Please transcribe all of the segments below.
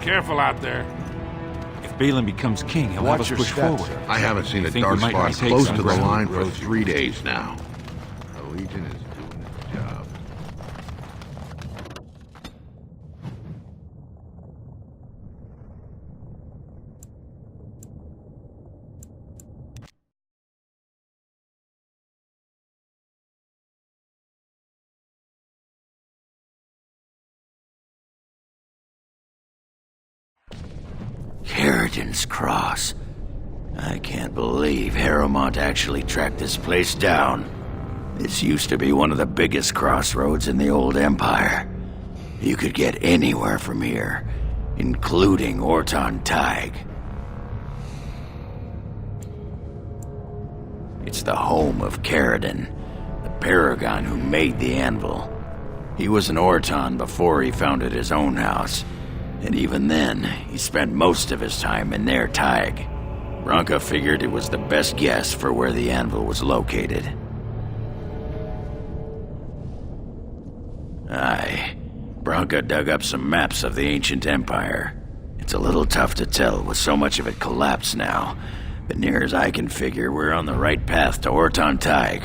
Careful out there. If Balin becomes king, he'll have us push forward. I haven't seen a think we dark might spot retake close some to the ground line with for roads. 3 days now. The Legion is doing its job. Sheridan's Cross. I can't believe Harrowmont actually tracked this place down. This used to be one of the biggest crossroads in the old Empire. You could get anywhere from here, including Orton Tig. It's the home of Caridin, the paragon who made the anvil. He was an Orton before he founded his own house. And even then, he spent most of his time in their Tig. Branka figured it was the best guess for where the anvil was located. Aye, Branka dug up some maps of the ancient empire. It's a little tough to tell with so much of it collapsed now, but near as I can figure, we're on the right path to Orton Tig.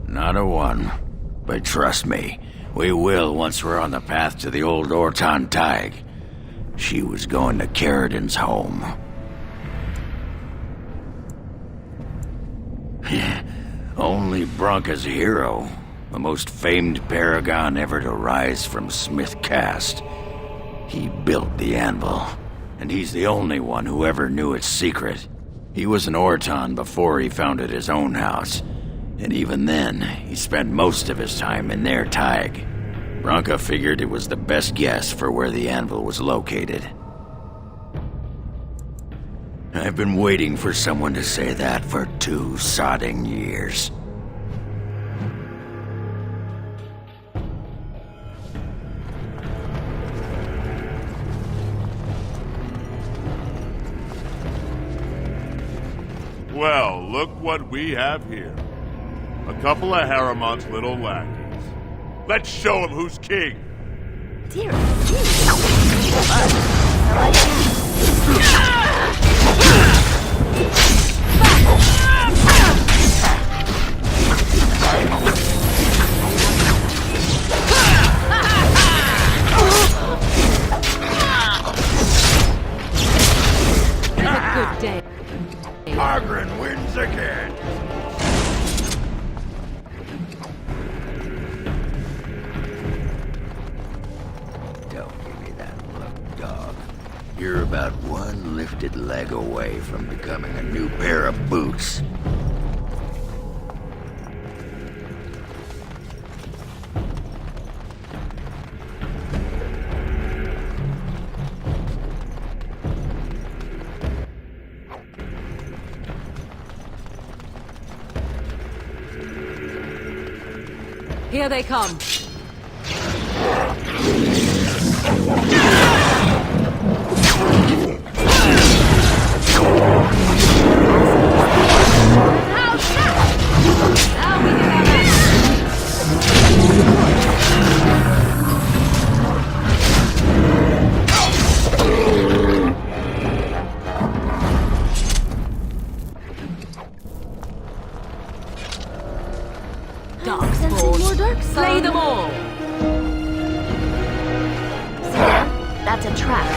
Not a one, but trust me, we will once we're on the path to the old Orton Tig. She was going to Caridin's home. Only Branka's hero, the most famed paragon ever to rise from Smith Cast. He built the anvil, and he's the only one who ever knew its secret. He was an Orton before he founded his own house. And even then, he spent most of his time in their Tig. Branka figured it was the best guess for where the anvil was located. I've been waiting for someone to say that for 2 sodding years. Well, look what we have here. A couple of Harrowmont's little lackeys. Let's show him who's king. Dear, good day. Argren wins again. Don't give me that look, dog. You're about one lifted leg away from becoming a new pair of boots. Here they come. Slay them all! Sarah, that's a trap.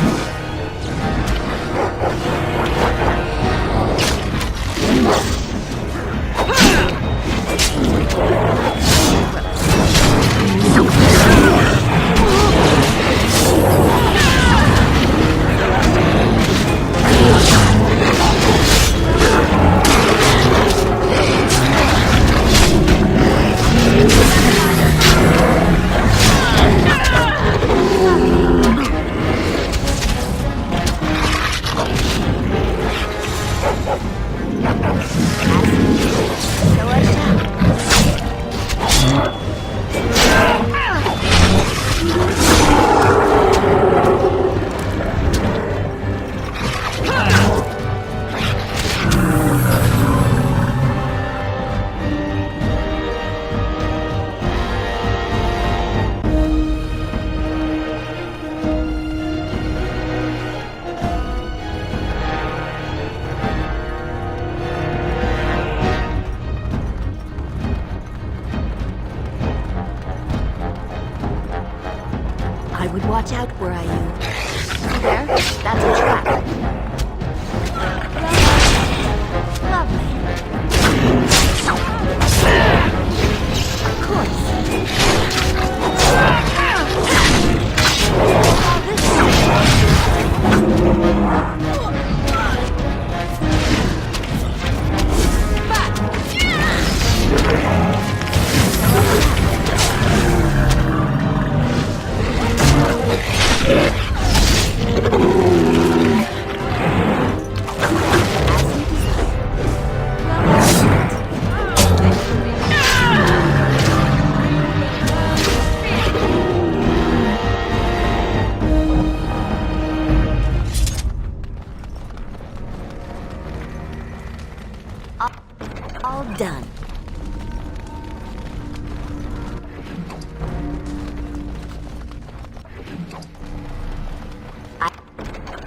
all done.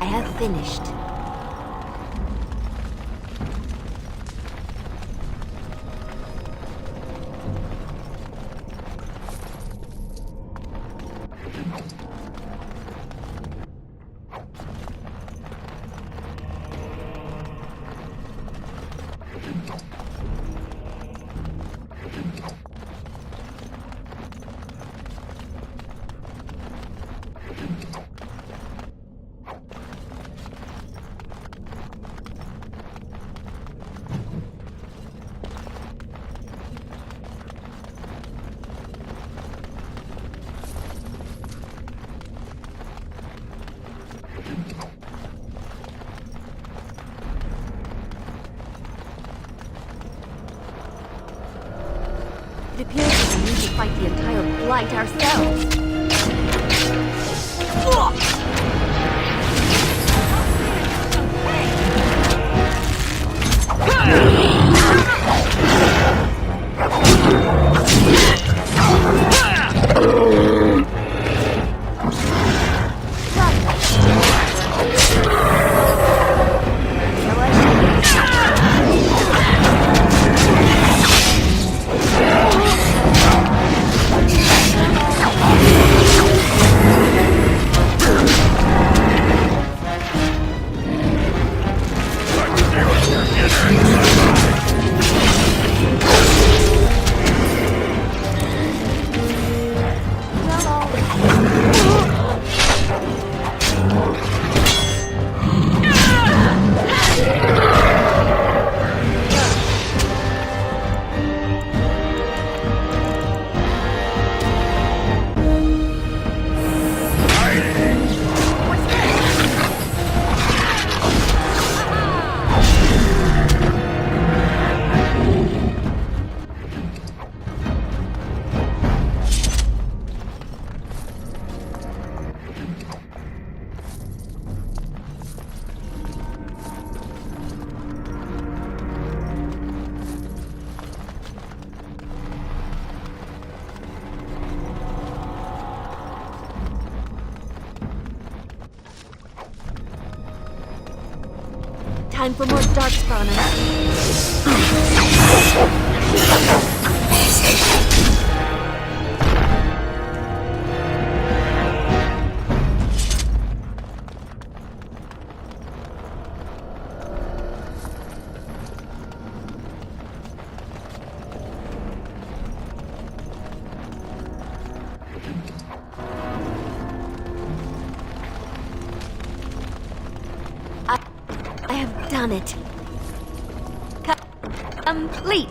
I have finished. It appears that we need to fight the entire blight ourselves. Time for more dark spawners. I have done it. Complete.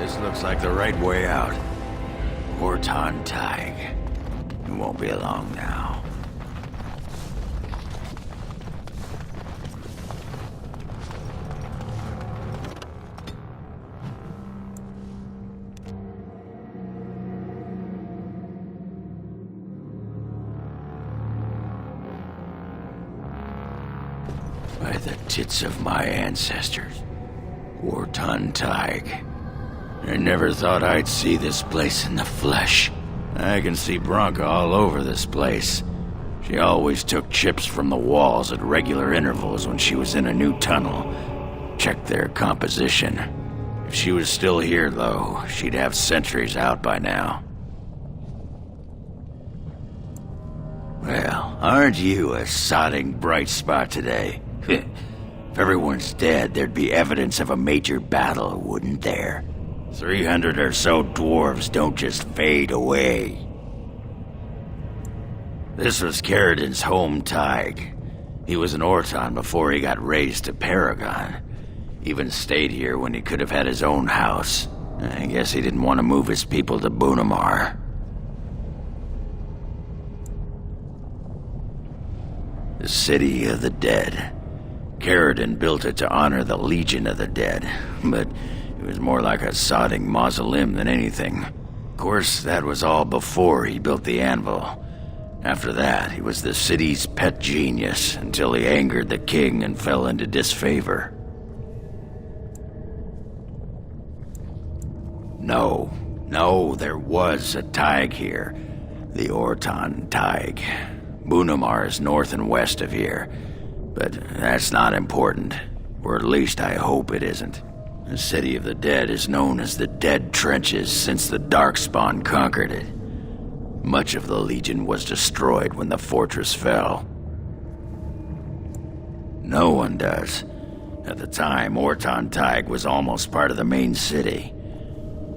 This looks like the right way out. Horton Tig. It won't be long now. By the tits of my ancestors. Horton Tig. I never thought I'd see this place in the flesh. I can see Bronca all over this place. She always took chips from the walls at regular intervals when she was in a new tunnel. Checked their composition. If she was still here, though, she'd have sentries out by now. Well, aren't you a sodding bright spot today? If everyone's dead, there'd be evidence of a major battle, wouldn't there? 300 or so dwarves don't just fade away. This was Caridin's home Tig. He was an Orton before he got raised to Paragon. Even stayed here when he could have had his own house. I guess he didn't want to move his people to Bunamar. The City of the Dead. Caridin built it to honor the Legion of the Dead, but it was more like a sodding mausoleum than anything. Of course, that was all before he built the anvil. After that, he was the city's pet genius until he angered the king and fell into disfavor. No, there was a Tig here. The Orton Tig. Bunamar is north and west of here. But that's not important. Or at least I hope it isn't. The City of the Dead is known as the Dead Trenches since the Darkspawn conquered it. Much of the Legion was destroyed when the fortress fell. No one does. At the time, Orton Tig was almost part of the main city.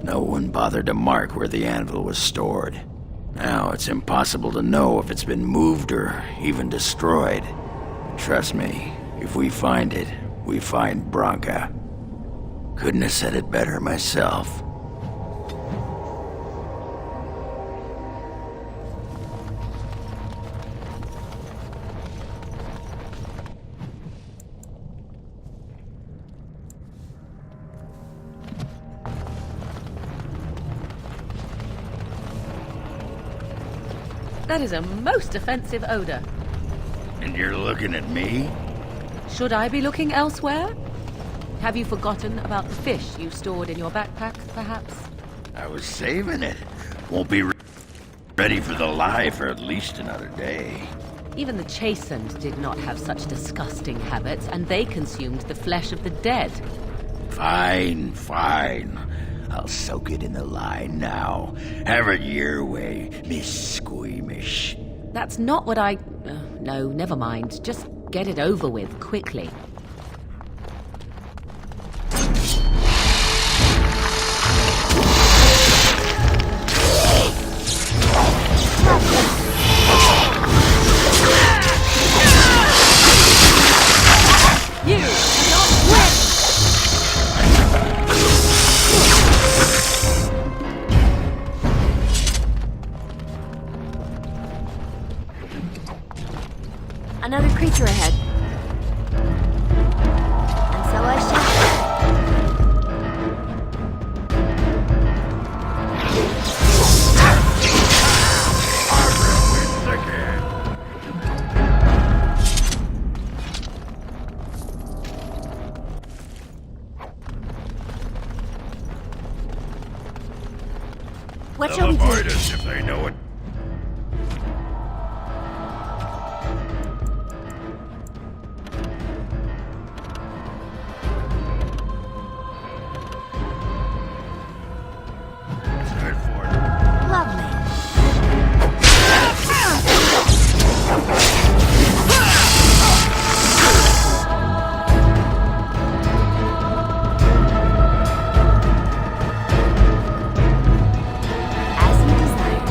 No one bothered to mark where the anvil was stored. Now it's impossible to know if it's been moved or even destroyed. Trust me, if we find it, we find Bronca. Couldn't have said it better myself. That is a most offensive odor. And you're looking at me? Should I be looking elsewhere? Have you forgotten about the fish you stored in your backpack, perhaps? I was saving it. Won't be ready for the lie for at least another day. Even the Chastened did not have such disgusting habits, and they consumed the flesh of the dead. Fine. I'll soak it in the lie now. Have it your way, Miss Squeamish. That's not what I... no, never mind. Just get it over with, quickly. You cannot win! Another creature ahead. And so I shall. What shall we do? Avoid us if they know it. Good for it. Lovely. As you desire.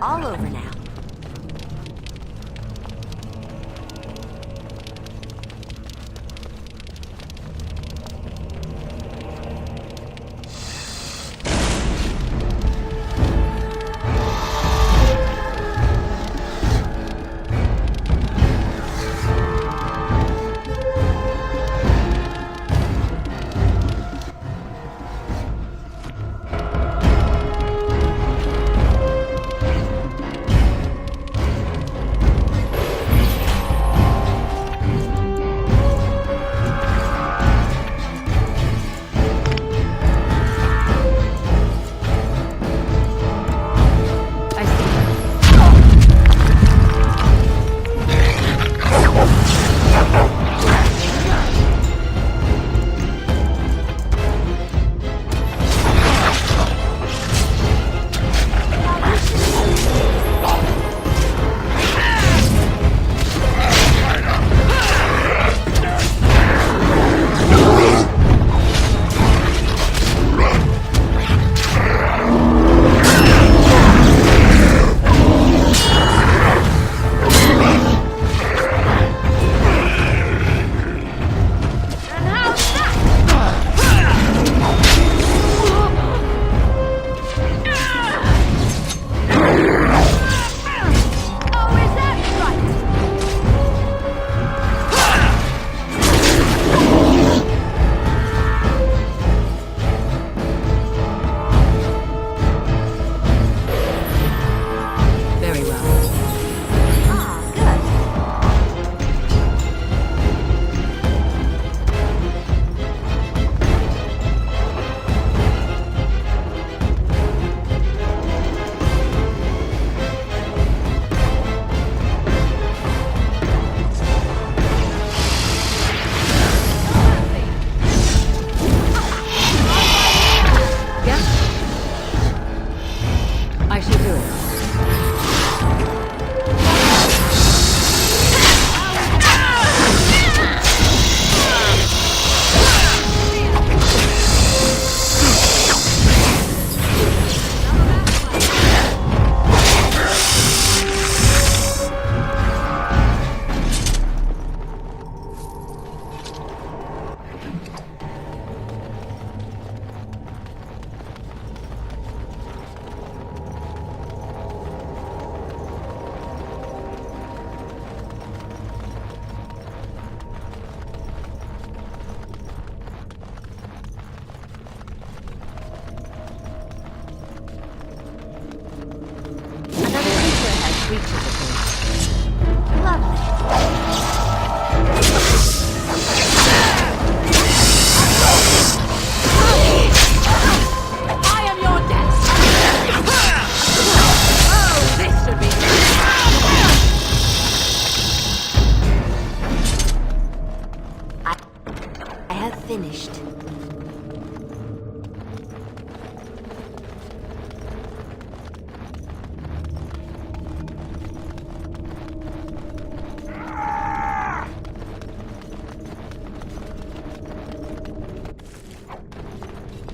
All over now.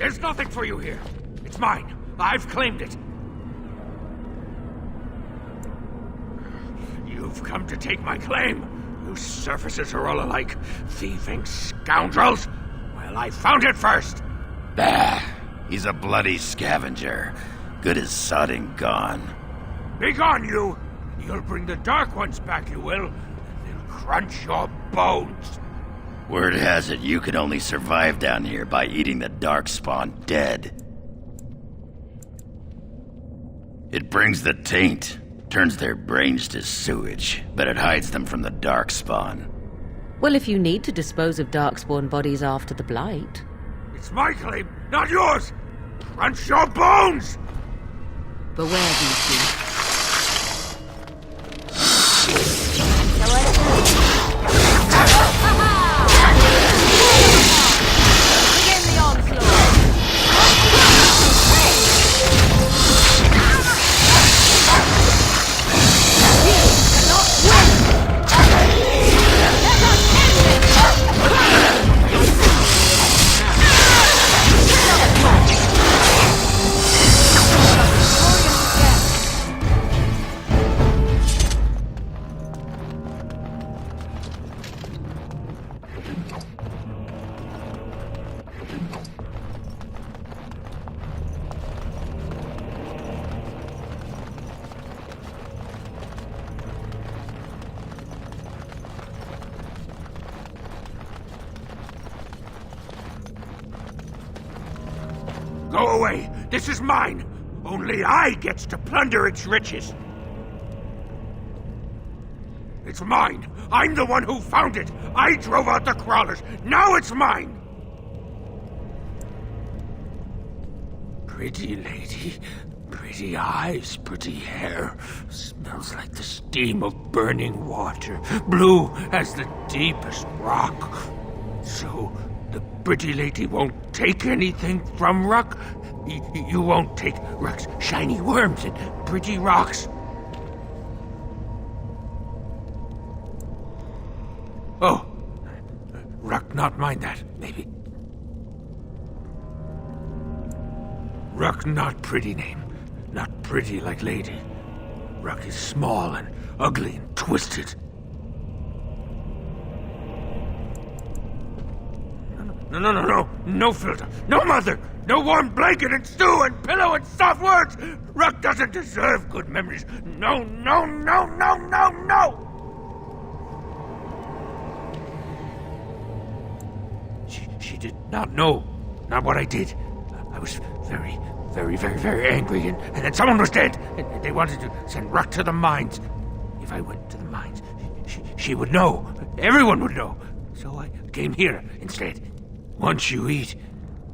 There's nothing for you here. It's mine. I've claimed it. You've come to take my claim. You surfacers are all alike. Thieving scoundrels. Well, I found it first. Bah. He's a bloody scavenger. Good as sodding gone. Be gone, you! You'll bring the Dark Ones back, you will. They'll crunch your bones. Word has it you can only survive down here by eating the Darkspawn dead. It brings the taint, turns their brains to sewage, but it hides them from the Darkspawn. Well, if you need to dispose of Darkspawn bodies after the Blight. It's my claim, not yours! Crunch your bones! Beware these beasts. This is mine. Only I gets to plunder its riches. It's mine. I'm the one who found it. I drove out the crawlers. Now it's mine. Pretty lady. Pretty eyes, pretty hair. Smells like the steam of burning water. Blue as the deepest rock. So, the pretty lady won't take anything from Ruck? You won't take Ruck's shiny worms and pretty rocks? Oh, Ruck not mind that, maybe. Ruck not pretty name. Not pretty like lady. Ruck is small and ugly and twisted. No. No filter. No mother. No warm blanket and stew and pillow and soft words. Ruck doesn't deserve good memories. No. She did not know. Not what I did. I was very angry, and then someone was dead, and they wanted to send Ruck to the mines. If I went to the mines, she would know. Everyone would know. So I came here instead. Once you eat,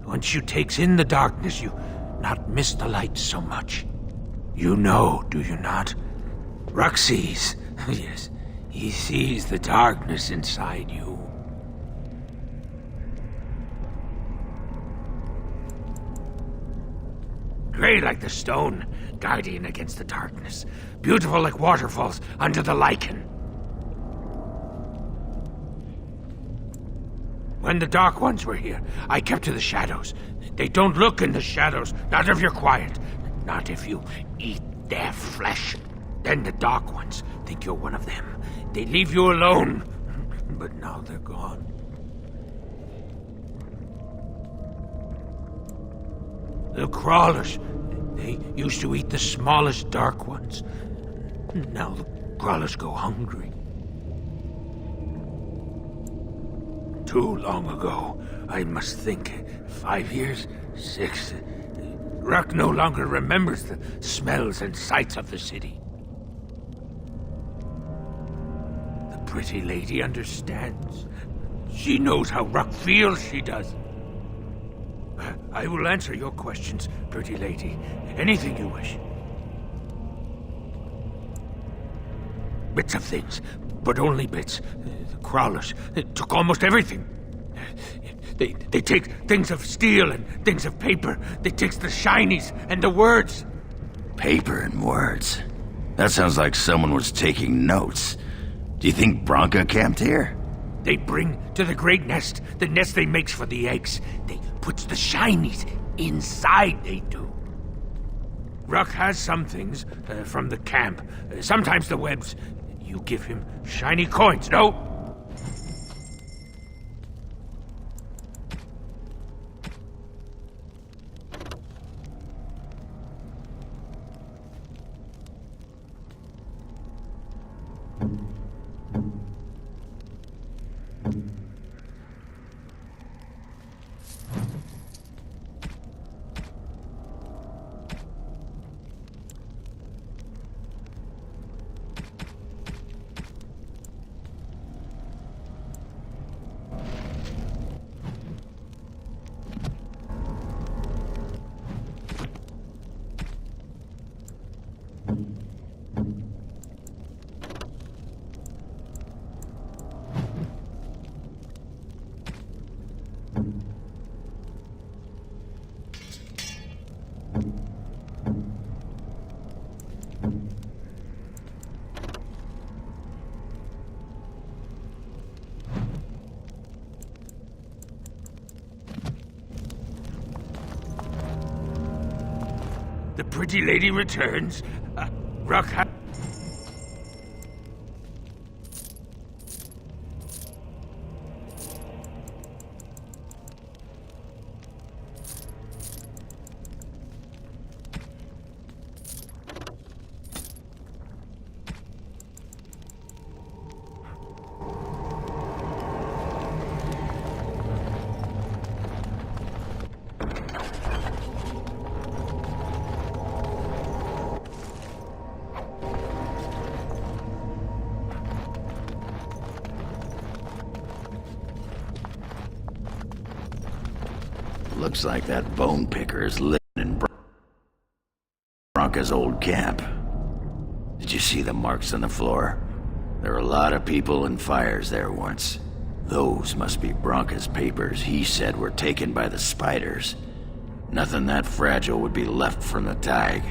once you takes in the darkness, you not miss the light so much. You know, do you not? Ruck sees. Yes, he sees the darkness inside you. Gray like the stone, guardian against the darkness. Beautiful like waterfalls under the lichen. When the Dark Ones were here, I kept to the shadows. They don't look in the shadows, not if you're quiet. Not if you eat their flesh. Then the Dark Ones think you're one of them. They leave you alone. But now they're gone. The crawlers, they used to eat the smallest Dark Ones. Now the crawlers go hungry. Too long ago, I must think. 5 years? 6? Ruck no longer remembers the smells and sights of the city. The pretty lady understands. She knows how Ruck feels, she does. I will answer your questions, pretty lady. Anything you wish. Bits of things, but only bits. The crawlers took almost everything. They take things of steel and things of paper. They take the shinies and the words. Paper and words? That sounds like someone was taking notes. Do you think Bronca camped here? They bring to the great nest, the nest they makes for the eggs. They puts the shinies inside, they do. Ruck has some things from the camp. Sometimes the webs. You give him shiny coins, no? The pretty lady returns. Ruck ha- Looks like that bone picker is living in Branca's old camp. Did you see the marks on the floor? There were a lot of people and fires there once. Those must be Branca's papers he said were taken by the spiders. Nothing that fragile would be left from the tag.